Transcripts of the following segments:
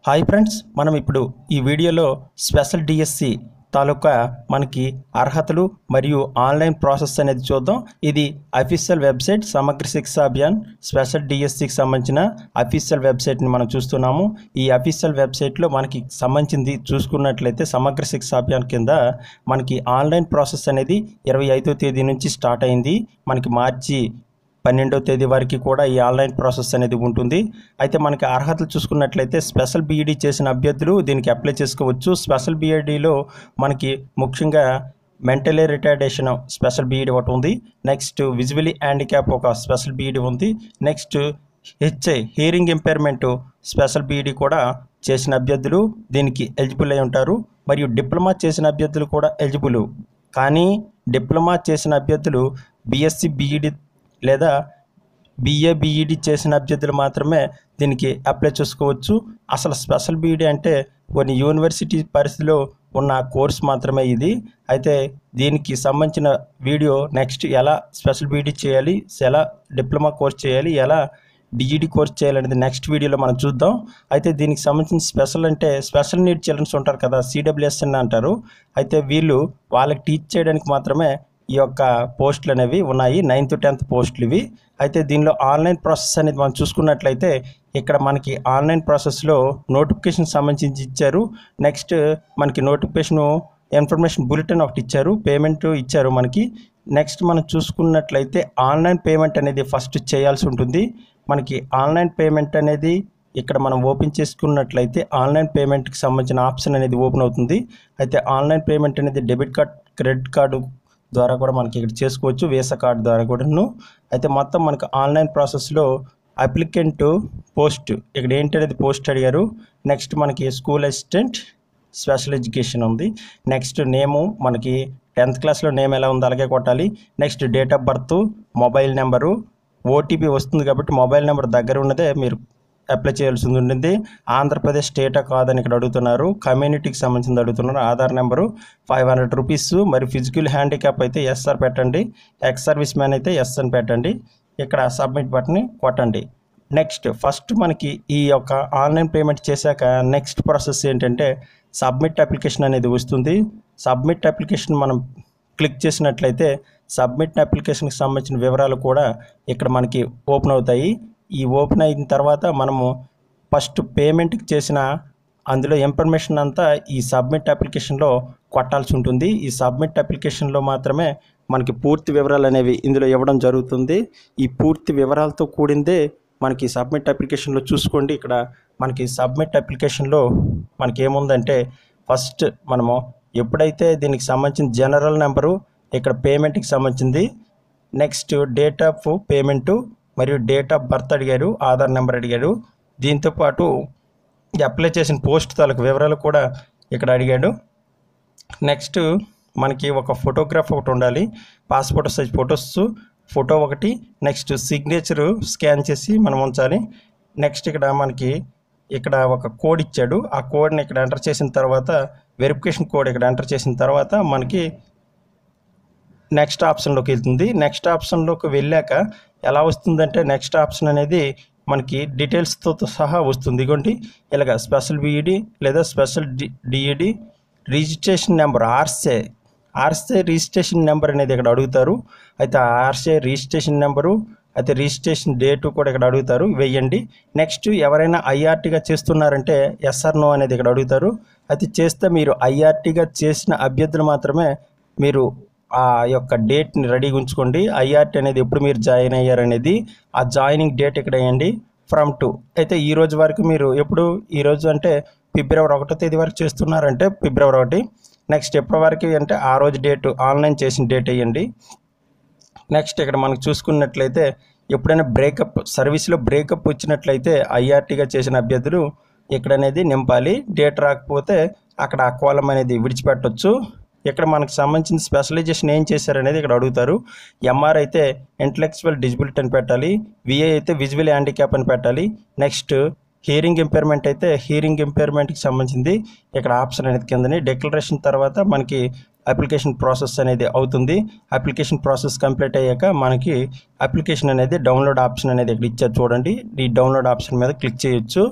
Hi friends, మనం ఇప్పుడు ఈ వీడియోలో స్పెషల్ డిఎస్సి తాలూకా మనకి అర్హతలు మరియు ఆన్లైన్ ప్రాసెస్ అనేది చూద్దాం. ఇది అఫీషియల్ వెబ్సైట్ సమగ్ర శిక్షా అభియాన్ స్పెషల్ డిఎస్సికి సంబంధించిన అఫీషియల్ వెబ్సైట్ని మనం చూస్తున్నాము. ఈ అఫీషియల్ వెబ్సైట్లో మనకి సంబంధించింది చూసుకున్నట్లయితే సమగ్ర శిక్షా అభియాన్ కింద మనకి ఆన్లైన్ ప్రాసెస్ అనేది 25వ తేదీ నుంచి స్టార్ట్ అయింది. మనకి మార్చి 12వ తేదీ వరకు కూడా ఈ ఆన్లైన్ ప్రాసెస్ అనేది ఉంటుంది. అయితే మనకి అర్హతలు చూసుకున్నట్లయితే స్పెషల్ బీఈడీ చేసిన అభ్యర్థులు దీనికి అప్లై చేసుకోవచ్చు. స్పెషల్ బీఈడీలో మనకి ముఖ్యంగా మెంటలీ రిటార్డేషన్ స్పెషల్ బీఈడీ ఒకటి ఉంది. నెక్స్ట్ విజువలీ హ్యాండిక్యాప్ ఒక స్పెషల్ బీఈడీ ఉంది. Next hearing impairment special BEd కూడా చేసిన అభ్యర్థులు దీనికి ఎలిజిబుల్ అయి ఉంటారు. మరియు డిప్లొమా చేసిన అభ్యర్థులు కూడా ఎలిజిబుల్. కానీ డిప్లొమా చేసిన అభ్యర్థులు బీఎస్సీ బీఈడీ లేదా బిఏ బీఈడీ చేసిన అభ్యర్థులు మాత్రమే దీనికి అప్లై చేసుకోవచ్చు. అసలు స్పెషల్ బీఈడీ అంటే కొన్ని యూనివర్సిటీ పరిధిలో ఉన్న కోర్స్ మాత్రమే ఇది. అయితే దీనికి సంబంధించిన వీడియో నెక్స్ట్ ఎలా స్పెషల్ బీఈడీ చేయాలి, ఎలా డిప్లొమా కోర్స్ చేయాలి, ఎలా డిఈడి కోర్స్ చేయాలనేది నెక్స్ట్ వీడియోలో మనం చూద్దాం. అయితే దీనికి సంబంధించిన స్పెషల్ అంటే స్పెషల్ నీడ్ చిల్డ్రన్స్ ఉంటారు కదా, సిడబ్ల్యూఎస్ఎన్ అంటారు. అయితే వీళ్ళు వాళ్ళకి టీచ్ చేయడానికి మాత్రమే ఈ యొక్క పోస్టులు అనేవి ఉన్నాయి. 9th 10th పోస్టులు ఇవి. అయితే దీనిలో ఆన్లైన్ ప్రాసెస్ అనేది మనం చూసుకున్నట్లయితే ఇక్కడ మనకి ఆన్లైన్ ప్రాసెస్లో నోటిఫికేషన్ సంబంధించి ఇచ్చారు. నెక్స్ట్ మనకి నోటిఫికేషను ఇన్ఫర్మేషన్ బులెటిన్ ఒకటి ఇచ్చారు, పేమెంట్ ఇచ్చారు మనకి. నెక్స్ట్ మనం చూసుకున్నట్లయితే ఆన్లైన్ పేమెంట్ అనేది ఫస్ట్ చేయాల్సి ఉంటుంది. మనకి ఆన్లైన్ పేమెంట్ అనేది ఇక్కడ మనం ఓపెన్ చేసుకున్నట్లయితే ఆన్లైన్ పేమెంట్కి సంబంధించిన ఆప్షన్ అనేది ఓపెన్ అవుతుంది. అయితే ఆన్లైన్ పేమెంట్ అనేది డెబిట్ కార్డ్, క్రెడిట్ కార్డు ద్వారా కూడా మనకి ఇక్కడ చేసుకోవచ్చు, వీసా కార్డు ద్వారా కూడాను. అయితే మొత్తం మనకి ఆన్లైన్ ప్రాసెస్లో అప్లికెంట్ పోస్ట్ ఇక్కడ ఏంటనేది పోస్ట్ అడిగారు. నెక్స్ట్ మనకి స్కూల్ అసిస్టెంట్ స్పెషల్ ఎడ్యుకేషన్ ఉంది. నెక్స్ట్ నేము మనకి 10th క్లాస్లో నేమ్ ఎలా ఉందో అలాగే కొట్టాలి. Next date of birth, mobile number, OTP వస్తుంది కాబట్టి మొబైల్ నెంబర్ దగ్గర ఉన్నదే మీరు అప్లై చేయాల్సి ఉంటుంది. ఆంధ్రప్రదేశ్ స్టేటా కాదని ఇక్కడ అడుగుతున్నారు. కమ్యూనిటీకి సంబంధించింది అడుగుతున్నారు. Aadhaar number 500 rupees. మరి ఫిజికల్ హ్యాండిక్యాప్ అయితే ఎస్ఆర్ పెట్టండి, ఎక్స్ సర్వీస్ మ్యాన్ అయితే ఎస్ అని పెట్టండి. ఇక్కడ సబ్మిట్ బటన్ని కొట్టండి. నెక్స్ట్ ఫస్ట్ మనకి ఈ యొక్క ఆన్లైన్ పేమెంట్ చేశాక నెక్స్ట్ ప్రాసెస్ ఏంటంటే సబ్మిట్ అప్లికేషన్ అనేది వస్తుంది. సబ్మిట్ అప్లికేషన్ మనం క్లిక్ చేసినట్లయితే సబ్మిట్ అప్లికేషన్కి సంబంధించిన వివరాలు కూడా ఇక్కడ మనకి ఓపెన్ అవుతాయి. ఈ ఓపెన్ అయిన తర్వాత మనము ఫస్ట్ పేమెంట్కి చేసిన అందులో ఇన్ఫర్మేషన్ అంతా ఈ సబ్మిట్ అప్లికేషన్లో కొట్టాల్సి ఉంటుంది. ఈ సబ్మిట్ అప్లికేషన్లో మాత్రమే మనకి పూర్తి వివరాలు అనేవి ఇందులో ఇవ్వడం జరుగుతుంది. ఈ పూర్తి వివరాలతో కూడిందే మనకి సబ్మిట్ అప్లికేషన్లో చూసుకోండి. ఇక్కడ మనకి సబ్మిట్ అప్లికేషన్లో మనకి ఏముందంటే ఫస్ట్ మనము ఎప్పుడైతే దీనికి సంబంధించిన జనరల్ నెంబరు ఇక్కడ పేమెంట్కి సంబంధించింది, నెక్స్ట్ డేట్ ఆఫ్ పేమెంటు మరియు డేట్ ఆఫ్ బర్త్ అడిగారు, ఆధార్ నెంబర్ అడిగాడు. దీంతోపాటు అప్లై చేసిన పోస్ట్ తాలూకు వివరాలు కూడా ఇక్కడ అడిగాడు. నెక్స్ట్ మనకి ఒక ఫోటోగ్రాఫ్ ఒకటి ఉండాలి, పాస్పోర్ట్ సైజ్ ఫోటో ఒకటి. నెక్స్ట్ సిగ్నేచరు స్కాన్ చేసి మనం ఉంచాలి. నెక్స్ట్ ఇక్కడ మనకి ఇక్కడ ఒక కోడ్ ఇచ్చాడు. ఆ కోడ్ని ఇక్కడ ఎంటర్ చేసిన తర్వాత వెరిఫికేషన్ కోడ్ ఇక్కడ ఎంటర్ చేసిన తర్వాత మనకి నెక్స్ట్ ఆప్షన్లోకి వెళ్తుంది. నెక్స్ట్ ఆప్షన్లోకి వెళ్ళాక ఎలా వస్తుందంటే నెక్స్ట్ ఆప్షన్ అనేది మనకి డీటెయిల్స్తో సహా వస్తుంది. ఇగోండి ఇలాగ స్పెషల్ బీఈడీ లేదా special D Ed registration number RC registration number అనేది ఇక్కడ అడుగుతారు. అయితే ఆర్సే రిజిస్ట్రేషన్ నెంబరు అయితే రిజిస్ట్రేషన్ డేటు కూడా ఇక్కడ అడుగుతారు, వేయండి. నెక్స్ట్ ఎవరైనా ఐఆర్టీగా చేస్తున్నారంటే ఎస్ఆర్ నో అనేది ఇక్కడ అడుగుతారు. అయితే చేస్తే మీరు ఐఆర్టీగా చేసిన అభ్యర్థులు మాత్రమే మీరు ఆ యొక్క డేట్ని రెడీగా ఉంచుకోండి. ఐఆర్టీ అనేది ఎప్పుడు మీరు జాయిన్ అయ్యారనేది ఆ జాయినింగ్ డేట్ ఇక్కడ వేయండి. ఫ్రమ్ టు అయితే ఈ రోజు వరకు మీరు ఎప్పుడు ఈరోజు అంటే ఫిబ్రవరి 1వ తేదీ వరకు చేస్తున్నారంటే ఫిబ్రవరి 1. నెక్స్ట్ ఎప్పటి వరకు అంటే ఆ రోజు డేటు ఆన్లైన్ చేసిన డేట్ వేయండి. నెక్స్ట్ ఇక్కడ మనకు చూసుకున్నట్లయితే ఎప్పుడైనా సర్వీస్లో బ్రేకప్ వచ్చినట్లయితే ఐఆర్టీగా చేసిన అభ్యర్థులు ఇక్కడ అనేది నింపాలి. డేట్ రాకపోతే అక్కడ ఆ కాలం అనేది విడిచిపెట్టవచ్చు. ఇక్కడ మనకు సంబంధించిన స్పెషలైజేషన్ ఏం చేశారనేది ఇక్కడ అడుగుతారు. ఎంఆర్ అయితే ఇంటలెక్చువల్ డిజబిలిటీ అని పెట్టాలి, విఏ అయితే విజువల్ హ్యాండిక్యాప్ అని పెట్టాలి. నెక్స్ట్ హియరింగ్ ఇంపైర్మెంట్ అయితే హియరింగ్ ఇంపైర్మెంట్కి సంబంధించింది ఇక్కడ ఆప్షన్ అనేది కిందని డిక్లరేషన్ తర్వాత మనకి అప్లికేషన్ ప్రాసెస్ అనేది అవుతుంది. అప్లికేషన్ ప్రాసెస్ కంప్లీట్ అయ్యాక మనకి అప్లికేషన్ అనేది డౌన్లోడ్ ఆప్షన్ అనేది ఇక్కడ ఇచ్చారు చూడండి. ఈ డౌన్లోడ్ ఆప్షన్ మీద క్లిక్ చేయొచ్చు.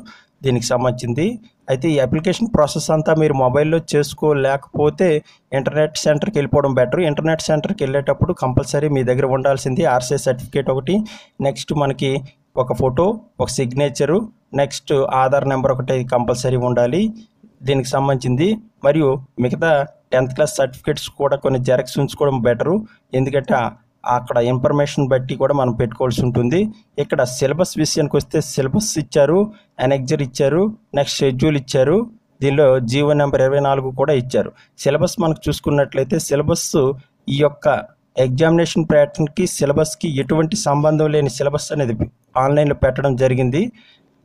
దీనికి సంబంధించింది. అయితే ఈ అప్లికేషన్ ప్రాసెస్ అంతా మీరు మొబైల్లో చేసుకోలేకపోతే ఇంటర్నెట్ సెంటర్కి వెళ్ళిపోవడం బెటర్. ఇంటర్నెట్ సెంటర్కి వెళ్ళేటప్పుడు కంపల్సరీ మీ దగ్గర ఉండాల్సింది ఆర్సీ సర్టిఫికేట్ ఒకటి, నెక్స్ట్ మనకి ఒక ఫోటో, ఒక సిగ్నేచరు, నెక్స్ట్ ఆధార్ నెంబర్ ఒకటి కంపల్సరీ ఉండాలి దీనికి సంబంధించింది. మరియు మిగతా 10th క్లాస్ సర్టిఫికేట్స్ కూడా కొన్ని జెరాక్స్ ఉంచుకోవడం బెటరు, ఎందుకంటే అక్కడ ఇన్ఫర్మేషన్ బట్టి కూడా మనం పెట్టుకోవాల్సి ఉంటుంది. ఇక్కడ సిలబస్ విషయానికి వస్తే సిలబస్ ఇచ్చారు, అనెక్జర్ ఇచ్చారు, నెక్స్ట్ షెడ్యూల్ ఇచ్చారు, దీనిలో జీవో నెంబర్ 24 కూడా ఇచ్చారు. సిలబస్ మనకు చూసుకున్నట్లయితే సిలబస్ ఈ యొక్క ఎగ్జామినేషన్ ప్యాటర్న్కి సిలబస్కి ఎటువంటి సంబంధం లేని సిలబస్ అనేది ఆన్లైన్లో పెట్టడం జరిగింది.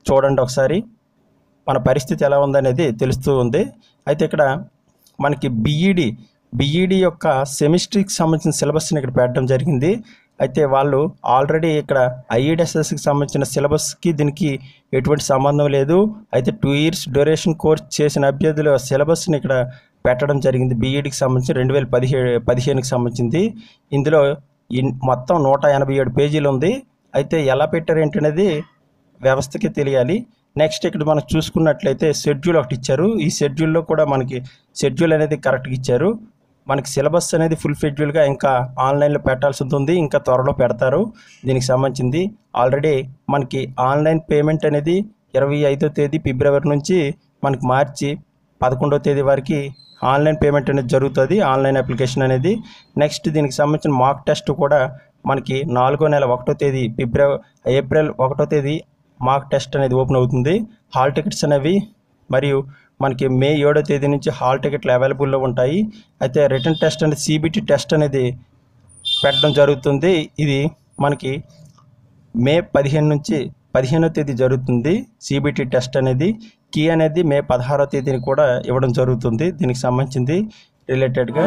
చూడండి ఒకసారి మన పరిస్థితి ఎలా ఉందనేది తెలుస్తూ ఉంది. అయితే ఇక్కడ మనకి బీఈడి యొక్క సెమిస్టర్కి సంబంధించిన సిలబస్ని ఇక్కడ పెట్టడం జరిగింది. అయితే వాళ్ళు ఆల్రెడీ ఇక్కడ ఐఈడిఎస్ఎస్కి సంబంధించిన సిలబస్కి దీనికి ఎటువంటి సంబంధం లేదు. అయితే 2 years డ్యూరేషన్ కోర్స్ చేసిన అభ్యర్థుల సిలబస్ని ఇక్కడ పెట్టడం జరిగింది. బీఈడికి సంబంధించి 2015కి సంబంధించింది. ఇందులో మొత్తం 187 పేజీలు ఉంది. అయితే ఎలా పెట్టారు ఏంటనేది వ్యవస్థకి తెలియాలి. నెక్స్ట్ ఇక్కడ మనం చూసుకున్నట్లయితే షెడ్యూల్ ఒకటి ఇచ్చారు. ఈ షెడ్యూల్లో కూడా మనకి షెడ్యూల్ అనేది కరెక్ట్గా ఇచ్చారు. మనకి సిలబస్ అనేది ఫుల్ షెడ్యూల్గా ఇంకా ఆన్లైన్లో పెట్టాల్సి ఉంటుంది, ఇంకా త్వరలో పెడతారు. దీనికి సంబంధించింది ఆల్రెడీ మనకి ఆన్లైన్ పేమెంట్ అనేది 25వ తేదీ ఫిబ్రవరి నుంచి మనకి మార్చి 11వ తేదీ వరకు ఆన్లైన్ పేమెంట్ అనేది జరుగుతుంది, ఆన్లైన్ అప్లికేషన్ అనేది. నెక్స్ట్ దీనికి సంబంధించిన మాక్ టెస్ట్ కూడా మనకి 4వ నెల 1వ తేదీ ఏప్రిల్ 1వ తేదీ మాక్ టెస్ట్ అనేది ఓపెన్ అవుతుంది. హాల్ టికెట్స్ అనేవి మరియు మనకి మే 7వ తేదీ నుంచి హాల్ టికెట్లు అవైలబుల్లో ఉంటాయి. అయితే రిటర్న్ టెస్ట్ అనేది సిబిటి టెస్ట్ అనేది పెట్టడం జరుగుతుంది. ఇది మనకి మే 15 నుంచి 15వ తేదీ జరుగుతుంది సిబిటి టెస్ట్ అనేది. కీ అనేది మే 16వ తేదీని కూడా ఇవ్వడం జరుగుతుంది దీనికి సంబంధించింది రిలేటెడ్గా.